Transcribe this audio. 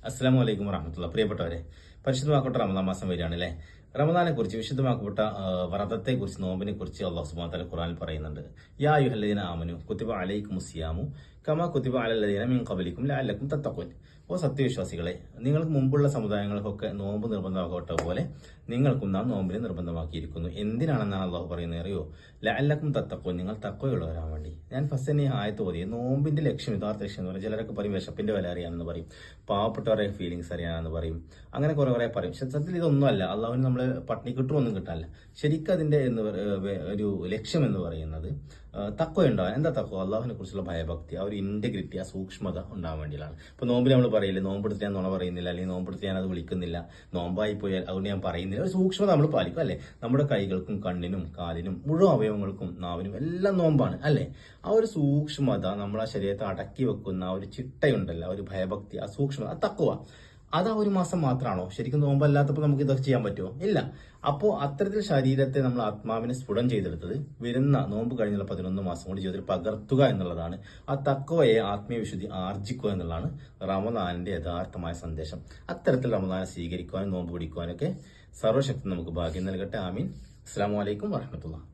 അസ്സലാമു അലൈക്കും വറഹ്മത്തുള്ളാഹി. പ്രിയപ്പെട്ടവരെ, പരിശുദ്ധമാക്കപ്പെട്ട റമദാൻ മാസം വരികയാണ് അല്ലേ? റമദാനെ കുറിച്ച്, വിശുദ്ധമാക്കപ്പെട്ട വ്രതത്തെ കുറിച്ച്, നോമ്പിനെ കുറിച്ച് അല്ലാഹു സുബ്ഹാനഹു വ തആല ഖുർആനിൽ പറയുന്നുണ്ട്. യാ അയ്യുഹല്ലദീന ആമനു കുതിബ അലൈക്കുമുസ് സിയാമു കമാ കുതിബ അലല്ലദീന മിൻ ഖബലിക്കും ലഅല്ലക്കും തത്തഖൂൻ. ഓ സത്യവിശ്വാസികളെ, നിങ്ങൾക്ക് മുമ്പുള്ള സമുദായങ്ങൾക്കൊക്കെ നോമ്പ് നിർബന്ധമാക്കപ്പെട്ട പോലെ നിങ്ങൾക്കും നാം നോമ്പിനെ നിർബന്ധമാക്കിയിരിക്കുന്നു. എന്തിനാണെന്നാണ് അള്ളാഹു പറയുന്നത് അറിയോ? ലഅല്ലക്കും തത്തഖൂൻ, നിങ്ങൾ തഖ്വയുള്ളവരാൻ വേണ്ടി. ഞാൻ ഫസ്റ്റ് തന്നെ ഈ ആയത്ത് ഓതി. നോമ്പിന്റെ ലക്ഷ്യം, യഥാർത്ഥ ലക്ഷ്യം എന്ന് പറയും. ചിലരൊക്കെ പറയും വിശപ്പിന്റെ വില അറിയാമെന്ന് പറയും, പാവപ്പെട്ടവരെ ഫീലിങ്സ് അറിയാമെന്ന് പറയും, അങ്ങനെ കുറെ പറയും. പക്ഷെ സത്യത്തിൽ ഇതൊന്നുമല്ല. അള്ളാഹുവിന് നമ്മൾ പട്ടിണി കിട്ടുമൊന്നും കിട്ടാനില്ല. ശരിക്കും അതിന്റെ ഒരു ലക്ഷ്യം എന്ന് പറയുന്നത് തഖ്വ ഉണ്ടാവാൻ. എന്താ തഖ്വ? അള്ളാഹുവിനെ കുറിച്ചുള്ള ഭയഭക്തി, ആ ഒരു ഇന്റഗ്രിറ്റി, ആ സൂക്ഷ്മത ഉണ്ടാവാൻ വേണ്ടിയാണ്. ഇപ്പൊ നോമ്പിൽ നമ്മൾ പറയില്ലേ, നോമ്പെടുത്ത് ഞാൻ നുണ പറയുന്നില്ല, അല്ലെങ്കിൽ നോമ്പെടുത്ത് ഞാൻ അത് വിളിക്കുന്നില്ല, നോമ്പായി പോയാൽ അതുകൊണ്ട് ഞാൻ പറയുന്നില്ല. ഒരു സൂക്ഷ്മത നമ്മൾ പാലിക്കും അല്ലെ? നമ്മുടെ കൈകൾക്കും കണ്ണിനും കാലിനും മുഴുവൻ അവയവങ്ങൾക്കും നാവിനും എല്ലാം നോമ്പാണ് അല്ലെ? ആ ഒരു സൂക്ഷ്മത, നമ്മൾ ആ ശരീരത്തെ അടക്കി വെക്കുന്ന ആ ഒരു ചിട്ടയുണ്ടല്ലോ, ആ ഒരു ഭയഭക്തി, ആ സൂക്ഷ്മത, ആ തഖ്വ, അത് ആ ഒരു മാസം മാത്രമാണോ? ശരിക്കും നോമ്പല്ലാത്തപ്പോൾ നമുക്ക് ഇതൊക്കെ ചെയ്യാൻ പറ്റുമോ? ഇല്ല. അപ്പോൾ അത്തരത്തിൽ ശരീരത്തെ, നമ്മൾ ആത്മാവിനെ സ്ഫുടം ചെയ്തെടുത്തത് വരുന്ന നോമ്പ് കഴിഞ്ഞുള്ള 11 മാസം കൊണ്ട് ജീവിതത്തിൽ പകർത്തുക എന്നുള്ളതാണ്. ആ തഖ്വയെ, ആത്മീയ വിശുദ്ധി ആർജിക്കുക എന്നുള്ളതാണ് റമദാനിന്റെ യഥാർത്ഥമായ സന്ദേശം. അത്തരത്തിൽ റമദാനെ സ്വീകരിക്കുവാനും നോമ്പ് പിടിക്കുവാനൊക്കെ സർവ്വശക്തി നമുക്ക് ഭാഗ്യം നൽകട്ടെ. ആമീൻ. അസ്സലാമു അലൈക്കും വറഹ്മത്തുള്ളാഹി.